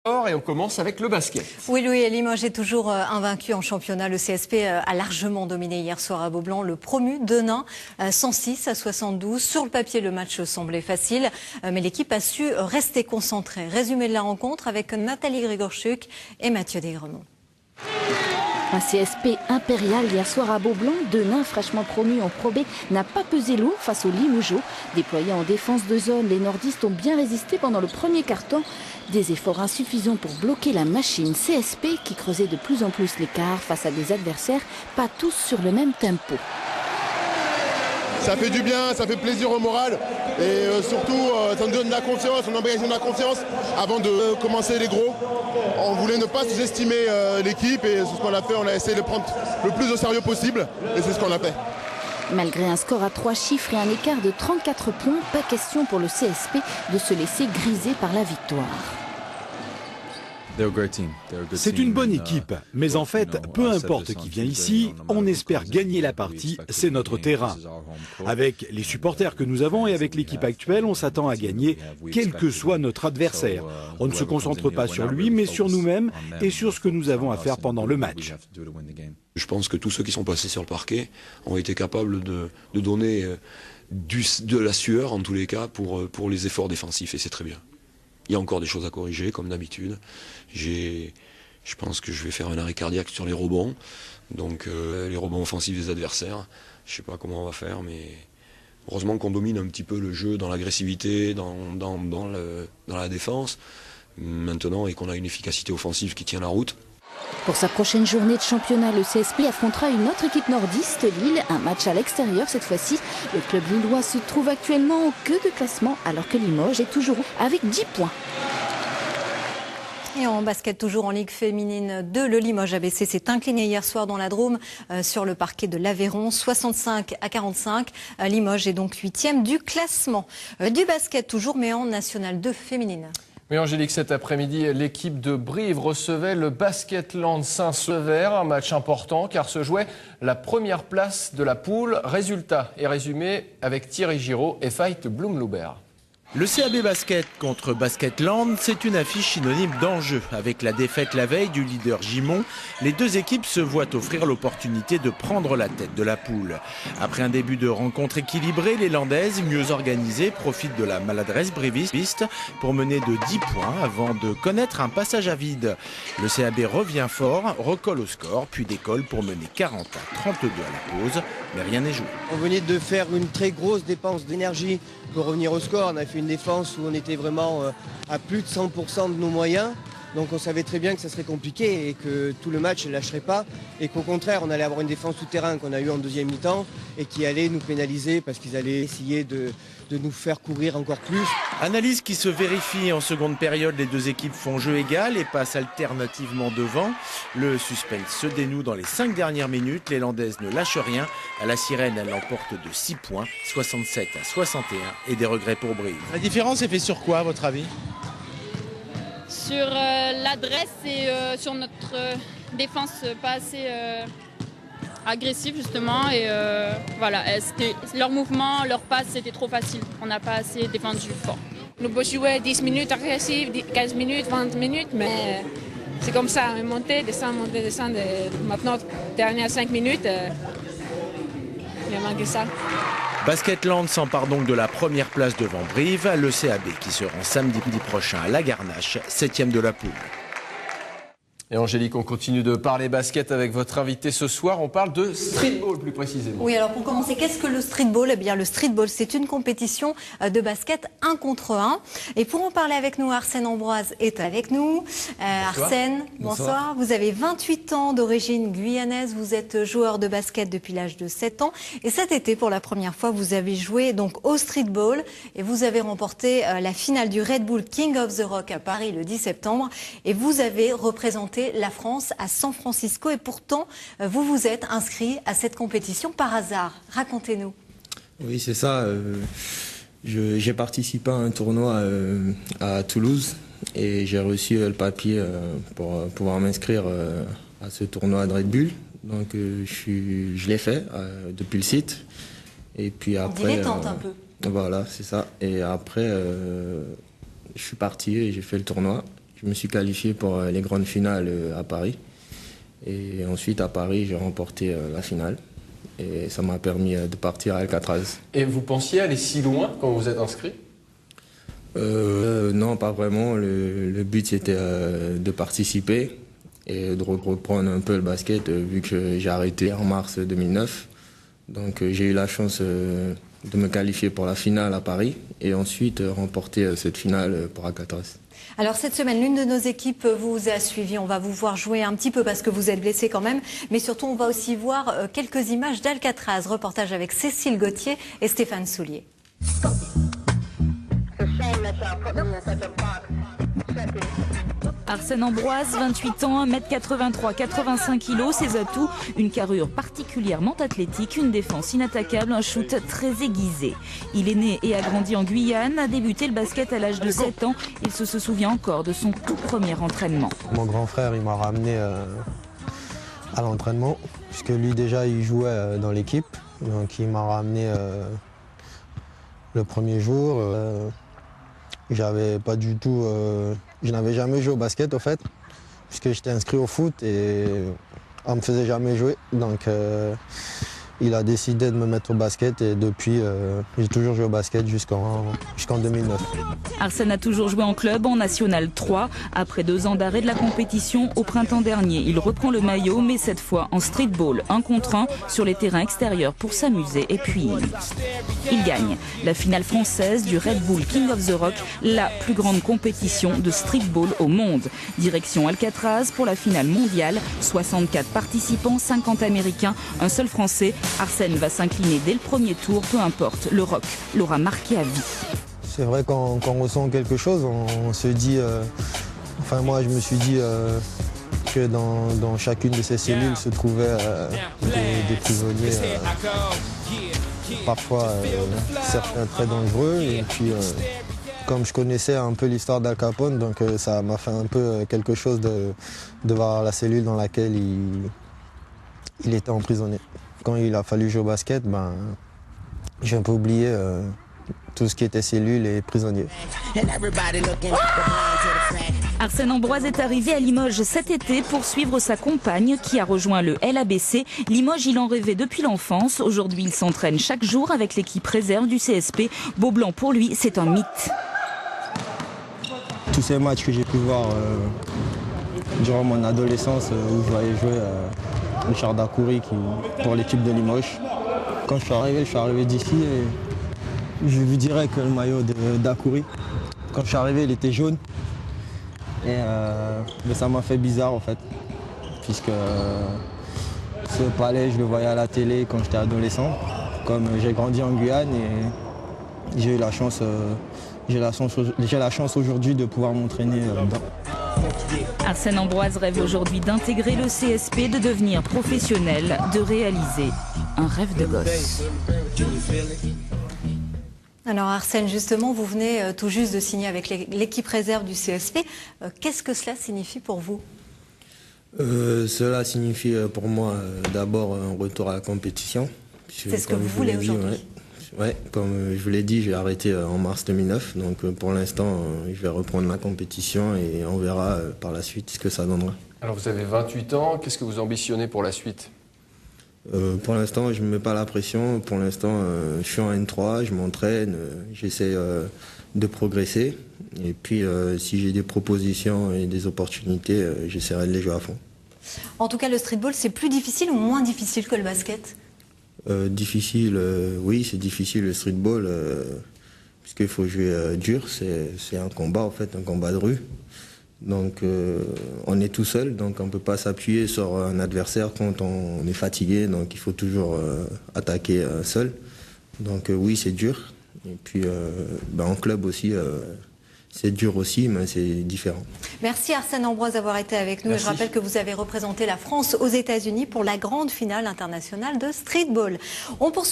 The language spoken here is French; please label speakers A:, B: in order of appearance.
A: Et on commence avec le basket.
B: Oui, Louis, Limoges est toujours invaincu en championnat. Le CSP a largement dominé hier soir à Beaublanc. Le promu Denain, 106-72. Sur le papier, le match semblait facile, mais l'équipe a su rester concentrée. Résumé de la rencontre avec Nathalie Grigorchuk et Mathieu Desgremont.
C: Un CSP impérial hier soir à Beaublanc. Denain, fraîchement promu en Pro B, n'a pas pesé lourd face aux Limogeaux. Déployés en défense de zone, les nordistes ont bien résisté pendant le premier quart-temps. Des efforts insuffisants pour bloquer la machine CSP qui creusait de plus en plus l'écart face à des adversaires pas tous sur le même tempo.
D: Ça fait du bien, ça fait plaisir au moral et surtout ça nous donne de la confiance, on embrasse de la confiance avant de commencer les gros. On voulait ne pas sous-estimer l'équipe et c'est ce qu'on a fait, on a essayé de prendre le plus au sérieux possible et c'est ce qu'on a fait.
C: Malgré un score à 3 chiffres et un écart de 34 points, pas question pour le CSP de se laisser griser par la victoire.
E: C'est une bonne équipe, mais en fait, peu importe qui vient ici, on espère gagner la partie, c'est notre terrain. Avec les supporters que nous avons et avec l'équipe actuelle, on s'attend à gagner, quel que soit notre adversaire. On ne se concentre pas sur lui, mais sur nous-mêmes et sur ce que nous avons à faire pendant le match.
F: Je pense que tous ceux qui sont passés sur le parquet ont été capables de donner de la sueur, en tous les cas, pour les efforts défensifs, et c'est très bien. Il y a encore des choses à corriger, comme d'habitude. Je pense que je vais faire un arrêt cardiaque sur les rebonds. Donc les rebonds offensifs des adversaires. Je ne sais pas comment on va faire, mais heureusement qu'on domine un petit peu le jeu dans l'agressivité, dans la défense. Maintenant, et qu'on a une efficacité offensive qui tient la route.
C: Pour sa prochaine journée de championnat, le CSP affrontera une autre équipe nordiste, Lille. Un match à l'extérieur cette fois-ci. Le club lillois se trouve actuellement en queue de classement alors que Limoges est toujours avec 10 points.
B: Et en basket, toujours en Ligue féminine 2, le Limoges ABC s'est incliné hier soir dans la Drôme sur le parquet de l'Aveyron, 65-45. Limoges est donc 8e du classement. Du basket toujours, mais en National 2 féminine.
A: Oui, Angélique, cet après-midi, l'équipe de Brive recevait le Basketland Saint-Sever. Un match important car se jouait la première place de la poule. Résultat est résumé avec Thierry Giraud et Veit Blum-Loubert.
G: Le CAB Basket contre Basketland, c'est une affiche synonyme d'enjeu. Avec la défaite la veille du leader Gimont, les deux équipes se voient offrir l'opportunité de prendre la tête de la poule. Après un début de rencontre équilibré, les Landaises, mieux organisées, profitent de la maladresse briviste pour mener de 10 points avant de connaître un passage à vide. Le CAB revient fort, recolle au score, puis décolle pour mener 40-32 à la pause, mais rien n'est joué.
H: On venait de faire une très grosse dépense d'énergie pour revenir au score. On a fait une défense où on était vraiment à plus de 100% de nos moyens. Donc on savait très bien que ça serait compliqué et que tout le match ne lâcherait pas. Et qu'au contraire, on allait avoir une défense tout-terrain qu'on a eu en deuxième mi-temps et qui allait nous pénaliser parce qu'ils allaient essayer de nous faire courir encore plus.
G: Analyse qui se vérifie en seconde période. Les deux équipes font jeu égal et passent alternativement devant. Le suspense se dénoue dans les 5 dernières minutes. Les Landaises ne lâchent rien. À la sirène, elle l'emporte de 6 points, 67-61 et des regrets pour Brive.
I: La différence est faite sur quoi, à votre avis ?
J: Sur l'adresse et sur notre défense pas assez agressive justement et voilà, leur mouvement, leur passe c'était trop facile, on n'a pas assez défendu fort.
K: Nous pouvons jouer 10 minutes agressives, 15 minutes, 20 minutes, mais c'est comme ça, monter, descendre. Maintenant, dernières 5 minutes, il a manqué ça.
G: Basketland s'empare donc de la première place devant Brive, le CAB qui se rend samedi prochain à la Garnache, 7e de la poule.
A: Et Angélique, on continue de parler basket avec votre invité ce soir. On parle de streetball plus précisément.
B: Oui, alors pour commencer, qu'est-ce que le streetball ? Eh bien, le streetball, c'est une compétition de basket 1 contre 1. Et pour en parler avec nous, Arsène Ambroise est avec nous. Arsène, bonsoir. Vous avez 28 ans d'origine guyanaise. Vous êtes joueur de basket depuis l'âge de 7 ans. Et cet été, pour la première fois, vous avez joué donc au streetball. Et vous avez remporté la finale du Red Bull King of the Rock à Paris le 10 septembre. Et vous avez représenté la France à San Francisco et pourtant vous vous êtes inscrit à cette compétition par hasard. Racontez-nous.
L: Oui, c'est ça. J'ai participé à un tournoi à Toulouse et j'ai reçu le papier pour pouvoir m'inscrire à ce tournoi de Red Bull. Donc je l'ai fait depuis le site. Et puis après,
B: dilettante un peu.
L: Voilà, c'est ça. Et après, je suis parti et j'ai fait le tournoi. Je me suis qualifié pour les grandes finales à Paris. Et ensuite, à Paris, j'ai remporté la finale. Et ça m'a permis de partir à Alcatraz.
A: Et vous pensiez aller si loin quand vous êtes inscrit ?
L: Non, pas vraiment. Le but, c'était de participer et de reprendre un peu le basket, vu que j'ai arrêté en mars 2009. Donc j'ai eu la chance de me qualifier pour la finale à Paris et ensuite remporter cette finale pour Alcatraz.
B: Alors cette semaine, l'une de nos équipes vous a suivi. On va vous voir jouer un petit peu parce que vous êtes blessé quand même. Mais surtout, on va aussi voir quelques images d'Alcatraz. Reportage avec Cécile Gauthier et Stéphane Soulier.
C: Arsène Ambroise, 28 ans, 1m83, 85 kg, ses atouts, une carrure particulièrement athlétique, une défense inattaquable, un shoot très aiguisé. Il est né et a grandi en Guyane, a débuté le basket à l'âge de 7 ans. Il se souvient encore de son tout premier entraînement.
M: Mon grand frère, il m'a ramené à l'entraînement, puisque lui déjà il jouait dans l'équipe. Donc il m'a ramené le premier jour. J'avais pas du tout, je n'avais jamais joué au basket au fait, puisque j'étais inscrit au foot et on me faisait jamais jouer. Donc il a décidé de me mettre au basket et depuis j'ai toujours joué au basket jusqu'en 2009.
C: Arsène a toujours joué en club en National 3. Après 2 ans d'arrêt de la compétition, au printemps dernier, il reprend le maillot, mais cette fois en streetball, 1 contre 1 sur les terrains extérieurs pour s'amuser. Et puis, il gagne la finale française du Red Bull King of the Rock, la plus grande compétition de streetball au monde. Direction Alcatraz pour la finale mondiale, 64 participants, 50 Américains, un seul Français. Arsène va s'incliner dès le premier tour, peu importe, le rock l'aura marqué à vie.
M: C'est vrai quand on ressent quelque chose, on se dit, enfin moi je me suis dit que dans chacune de ces cellules se trouvaient des prisonniers, parfois certains très dangereux. Et puis comme je connaissais un peu l'histoire d'Al Capone, donc ça m'a fait un peu quelque chose de voir la cellule dans laquelle il était emprisonné. Quand il a fallu jouer au basket, j'ai un peu oublié tout ce qui était cellules et prisonniers.
C: Arsène Ambroise est arrivé à Limoges cet été pour suivre sa compagne qui a rejoint le LABC. Limoges, il en rêvait depuis l'enfance. Aujourd'hui, il s'entraîne chaque jour avec l'équipe réserve du CSP. Beaublanc, pour lui, c'est un mythe.
M: Tous ces matchs que j'ai pu voir durant mon adolescence où je voyais jouer Richard Dacoury pour l'équipe de Limoges. Quand je suis arrivé d'ici et j'ai vu direct le maillot de Dacoury. Quand je suis arrivé, il était jaune. Et mais ça m'a fait bizarre en fait, puisque ce palais, je le voyais à la télé quand j'étais adolescent. Comme j'ai grandi en Guyane et j'ai eu la chance, j'ai la chance aujourd'hui de pouvoir m'entraîner dedans.
C: Arsène Ambroise rêve aujourd'hui d'intégrer le CSP, de devenir professionnel, de réaliser un rêve de gosse.
B: Alors Arsène, justement, vous venez tout juste de signer avec l'équipe réserve du CSP. Qu'est-ce que cela signifie pour vous ?
L: Cela signifie pour moi d'abord un retour à la compétition.
B: C'est ce que vous voulez aujourd'hui ?
L: Ouais, comme je vous l'ai dit, j'ai arrêté en mars 2009. Donc pour l'instant, je vais reprendre la compétition et on verra par la suite ce que ça donnera.
A: Alors vous avez 28 ans, qu'est-ce que vous ambitionnez pour la suite ?
L: Pour l'instant, je ne me mets pas la pression. Pour l'instant, je suis en N3, je m'entraîne, j'essaie de progresser. Et puis, si j'ai des propositions et des opportunités, j'essaierai de les jouer à fond.
B: En tout cas, le streetball, c'est plus difficile ou moins difficile que le basket ?
L: Difficile, oui, c'est difficile le streetball, puisqu'il faut jouer dur. C'est un combat, en fait, un combat de rue. Donc on est tout seul, donc on ne peut pas s'appuyer sur un adversaire quand on est fatigué, donc il faut toujours attaquer seul. Donc oui, c'est dur. Et puis en club aussi, c'est dur aussi, mais c'est différent.
B: Merci Arsène Ambroise d'avoir été avec nous. Merci. Et je rappelle que vous avez représenté la France aux États-Unis pour la grande finale internationale de streetball. On poursuit